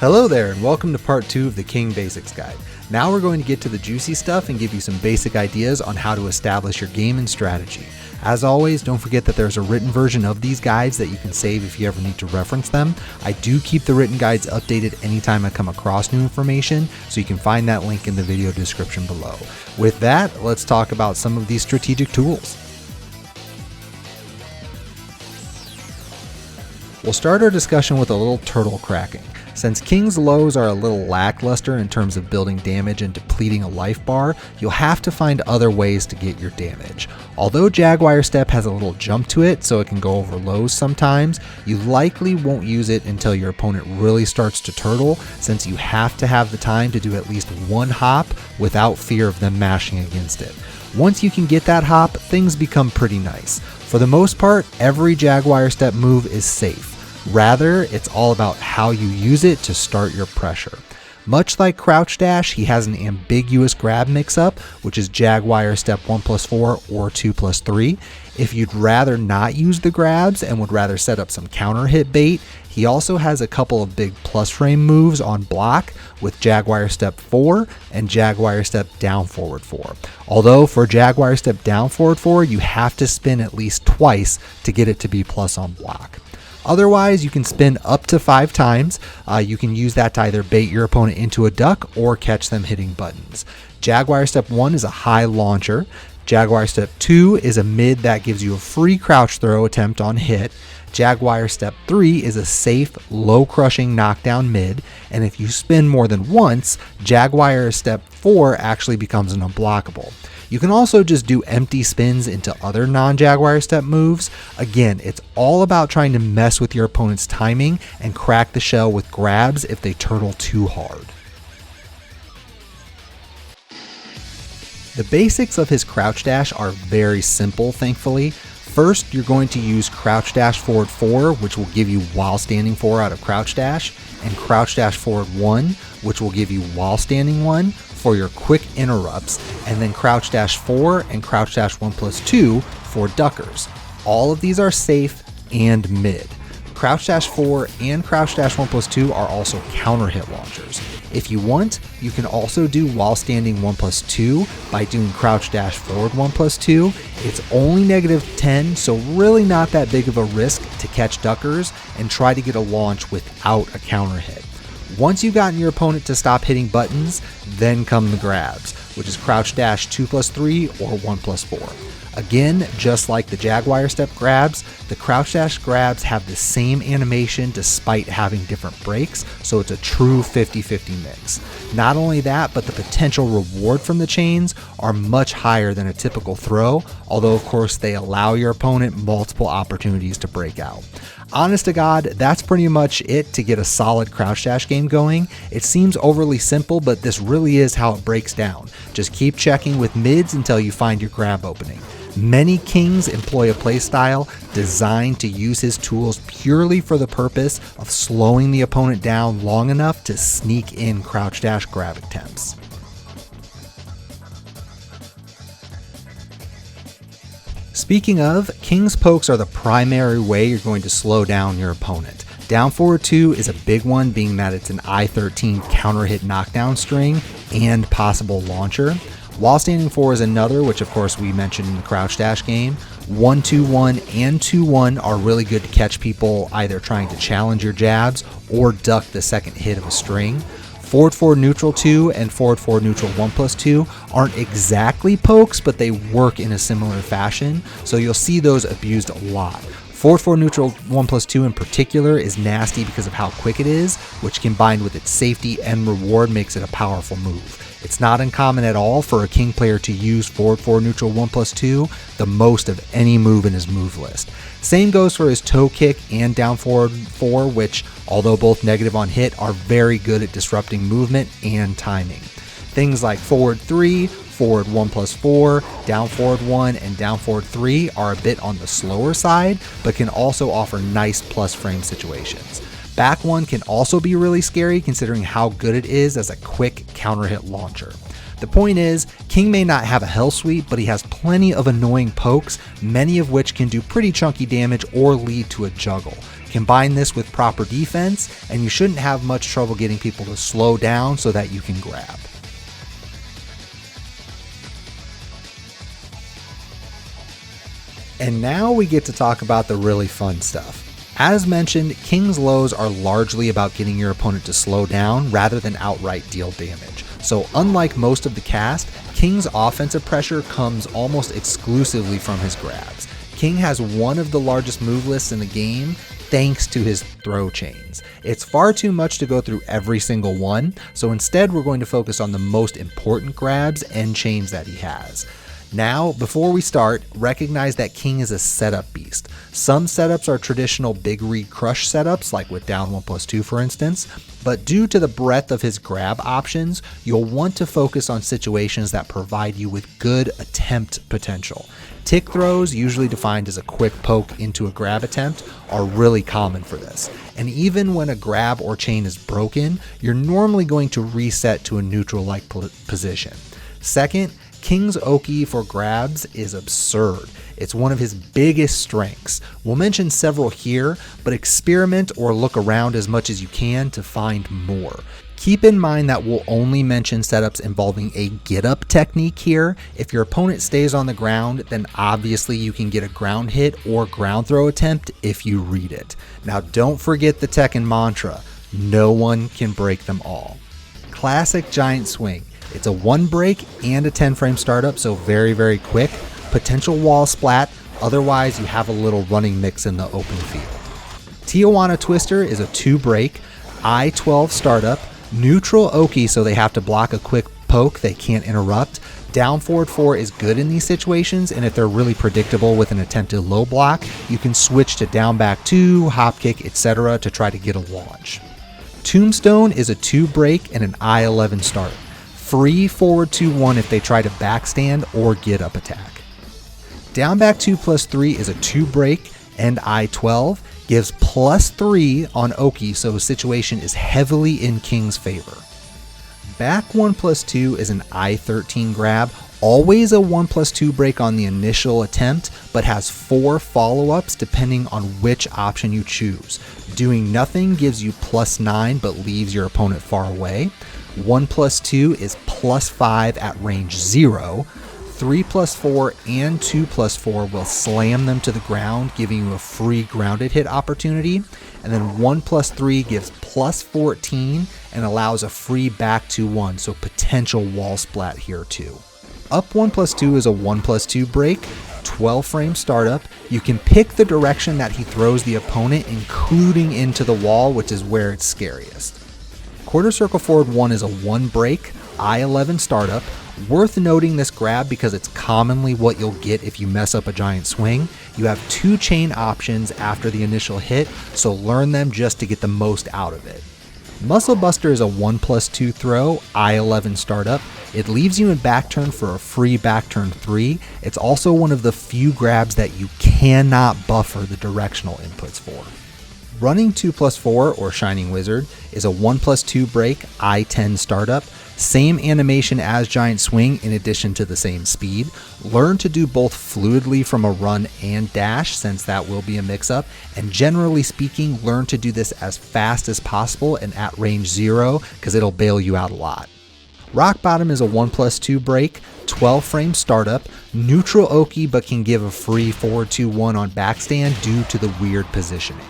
Hello there and welcome to part 2 of the King Basics Guide. Now we're going to get to the juicy stuff and give you some basic ideas on how to establish your game and strategy. As always, don't forget that there's a written version of these guides that you can save if you ever need to reference them. I do keep the written guides updated anytime I come across new information, so you can find that link in the video description below. With that, let's talk about some of these strategic tools. We'll start our discussion with a little turtle cracking. Since King's lows are a little lackluster in terms of building damage and depleting a life bar, you'll have to find other ways to get your damage. Although Jaguar Step has a little jump to it, so it can go over lows sometimes, you likely won't use it until your opponent really starts to turtle, since you have to have the time to do at least one hop without fear of them mashing against it. Once you can get that hop, things become pretty nice. For the most part, every Jaguar Step move is safe. Rather, it's all about how you use it to start your pressure. Much like Crouch Dash, he has an ambiguous grab mix-up, which is Jaguar Step 1+4 or 2+3. If you'd rather not use the grabs and would rather set up some counter hit bait, he also has a couple of big plus frame moves on block with Jaguar Step 4 and Jaguar Step Down Forward 4. Although for Jaguar Step Down Forward 4, you have to spin at least twice to get it to be plus on block. Otherwise, you can spin up to 5 times. You can use that to either bait your opponent into a duck or catch them hitting buttons. Jaguar Step 1 is a high launcher. Jaguar Step 2 is a mid that gives you a free crouch throw attempt on hit. Jaguar Step 3 is a safe, low crushing knockdown mid, and if you spin more than once, Jaguar Step 4 actually becomes an unblockable. You can also just do empty spins into other non-Jaguar Step moves. Again, it's all about trying to mess with your opponent's timing and crack the shell with grabs if they turtle too hard. The basics of his Crouch Dash are very simple, thankfully. First, you're going to use Crouch Dash Forward 4, which will give you while standing 4 out of Crouch Dash, and Crouch Dash Forward 1, which will give you while standing 1 for your quick interrupts, and then Crouch Dash 4 and Crouch Dash 1+2 for duckers. All of these are safe and mid. Crouch Dash 4 and Crouch Dash 1+2 are also counter hit launchers. If you want, you can also do while standing 1+2 by doing Crouch Dash Forward 1+2. It's only -10, so really not that big of a risk to catch duckers and try to get a launch without a counter hit. Once you've gotten your opponent to stop hitting buttons, then come the grabs, which is Crouch Dash 2+3 or 1+4. Again, just like the Jaguar Step grabs, the Crouch Dash grabs have the same animation despite having different breaks, so it's a true 50-50 mix. Not only that, but the potential reward from the chains are much higher than a typical throw, although of course they allow your opponent multiple opportunities to break out. Honest to God, that's pretty much it to get a solid Crouch Dash game going. It seems overly simple, but this really is how it breaks down. Just keep checking with mids until you find your grab opening. Many Kings employ a playstyle designed to use his tools purely for the purpose of slowing the opponent down long enough to sneak in Crouch Dash grab attempts. Speaking of, King's pokes are the primary way you're going to slow down your opponent. Down Forward 2 is a big one, being that it's an I-13 counter hit knockdown string and possible launcher. While standing 4 is another, which of course we mentioned in the Crouch Dash game. 1-2-1 and 2-1 are really good to catch people either trying to challenge your jabs or duck the second hit of a string. Forward 4 neutral 2 and forward 4 neutral 1+2 aren't exactly pokes, but they work in a similar fashion, so you'll see those abused a lot. Forward 4 neutral 1+2 in particular is nasty because of how quick it is, which combined with its safety and reward makes it a powerful move. It's not uncommon at all for a King player to use forward 4 neutral 1+2, the most of any move in his move list. Same goes for his toe kick and down forward 4, which, although both negative on hit, are very good at disrupting movement and timing. Things like forward 3, forward 1+4, down forward 1, and down forward 3 are a bit on the slower side, but can also offer nice plus frame situations. Back 1 can also be really scary considering how good it is as a quick counter hit launcher. The point is, King may not have a hell sweep, but he has plenty of annoying pokes, many of which can do pretty chunky damage or lead to a juggle. Combine this with proper defense, and you shouldn't have much trouble getting people to slow down so that you can grab. And now we get to talk about the really fun stuff. As mentioned, King's lows are largely about getting your opponent to slow down rather than outright deal damage. So unlike most of the cast, King's offensive pressure comes almost exclusively from his grabs. King has one of the largest move lists in the game thanks to his throw chains. It's far too much to go through every single one, so instead we're going to focus on the most important grabs and chains that he has. Now, before we start, recognize that King is a setup beast. Some setups are traditional big read crush setups, like with down 1+2 for instance, but due to the breadth of his grab options, you'll want to focus on situations that provide you with good attempt potential. Tick throws, usually defined as a quick poke into a grab attempt, are really common for this. And even when a grab or chain is broken, you're normally going to reset to a neutral-like position. Second, King's Oki for grabs is absurd. It's one of his biggest strengths. We'll mention several here, but experiment or look around as much as you can to find more. Keep in mind that we'll only mention setups involving a get-up technique here. If your opponent stays on the ground, then obviously you can get a ground hit or ground throw attempt if you read it. Now don't forget the Tekken mantra, no one can break them all. Classic giant swing. It's a 1 break and a 10 frame startup, so very quick. Potential wall splat, otherwise you have a little running mix in the open field. Tijuana Twister is a 2 break, I-12 startup, neutral Oki so they have to block a quick poke they can't interrupt. Down forward 4 is good in these situations, and if they're really predictable with an attempted low block, you can switch to down back 2, hop kick, etc. to try to get a launch. Tombstone is a 2 break and an I-11 startup. Free forward 2-1 if they try to backstand or get up attack. Down back 2+3 is a 2 break and I-12, gives +3 on Oki, so the situation is heavily in King's favor. Back 1+2 is an I-13 grab, always a 1+2 break on the initial attempt, but has 4 follow-ups depending on which option you choose. Doing nothing gives you +9 but leaves your opponent far away. 1+2 is +5 at range 0. 3+4 and 2+4 will slam them to the ground, giving you a free grounded hit opportunity. And then 1+3 gives +14 and allows a free back 2-1, so potential wall splat here too. Up 1+2 is a 1+2 break, 12 frame startup. You can pick the direction that he throws the opponent, including into the wall, which is where it's scariest. Quarter circle forward 1 is a 1 break, I-11 startup. Worth noting this grab because it's commonly what you'll get if you mess up a giant swing. You have 2 chain options after the initial hit, so learn them just to get the most out of it. Muscle Buster is a 1+2 throw, I-11 startup. It leaves you in back turn for a free back turn 3. It's also one of the few grabs that you cannot buffer the directional inputs for. Running 2+4 or Shining Wizard is a 1+2 break, I-10 startup. Same animation as Giant Swing in addition to the same speed. Learn to do both fluidly from a run and dash, since that will be a mix-up, and generally speaking, learn to do this as fast as possible and at range 0 because it'll bail you out a lot. Rock Bottom is a 1+2 break, 12 frame startup, neutral Oki but can give a free forward 2-1 on backstand due to the weird positioning.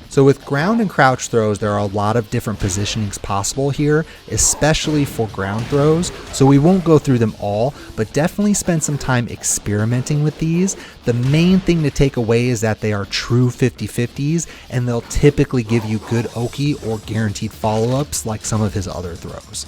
So with ground and crouch throws, there are a lot of different positionings possible here, especially for ground throws, so we won't go through them all, but definitely spend some time experimenting with these. The main thing to take away is that they are true 50-50s, and they'll typically give you good Oki or guaranteed follow-ups like some of his other throws.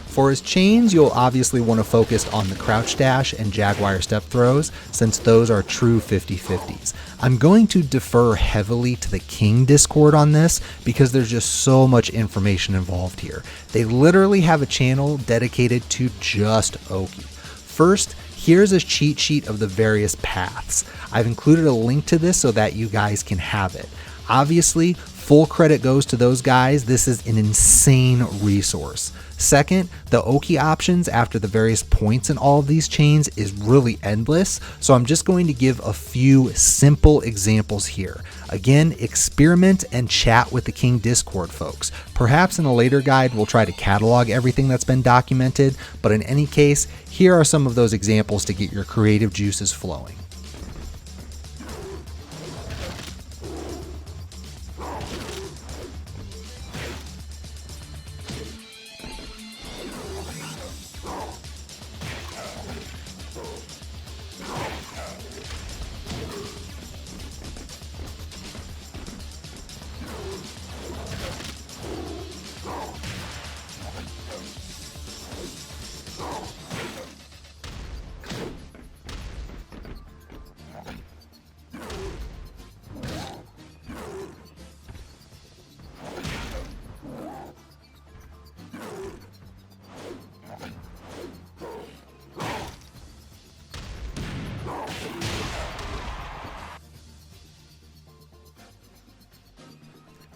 For his chains, you'll obviously want to focus on the crouch dash and Jaguar Step throws, since those are true 50-50s. I'm going to defer heavily to the King Discord on this because there's just so much information involved here. They literally have a channel dedicated to just Oki. First, here's a cheat sheet of the various paths. I've included a link to this so that you guys can have it. Obviously, Full credit goes to those guys. This is an insane resource. Second, the Oki options after the various points in all of these chains is really endless, so I'm just going to give a few simple examples here. Again, experiment and chat with the King Discord folks. Perhaps in a later guide we'll try to catalog everything that's been documented, but in any case, here are some of those examples to get your creative juices flowing.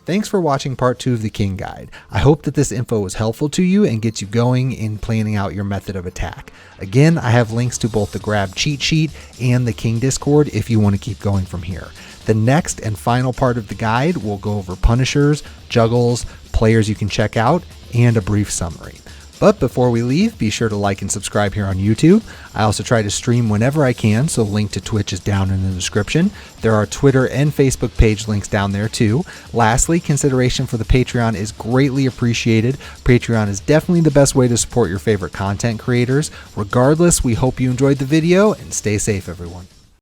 Thanks for watching part 2 of the King Guide. I hope that this info was helpful to you and gets you going in planning out your method of attack. Again, I have links to both the Grab cheat sheet and the King Discord if you want to keep going from here. The next and final part of the guide will go over punishers, juggles, players you can check out, and a brief summary. But before we leave, be sure to like and subscribe here on YouTube. I also try to stream whenever I can, so the link to Twitch is down in the description. There are Twitter and Facebook page links down there too. Lastly, consideration for the Patreon is greatly appreciated. Patreon is definitely the best way to support your favorite content creators. Regardless, we hope you enjoyed the video and stay safe, everyone.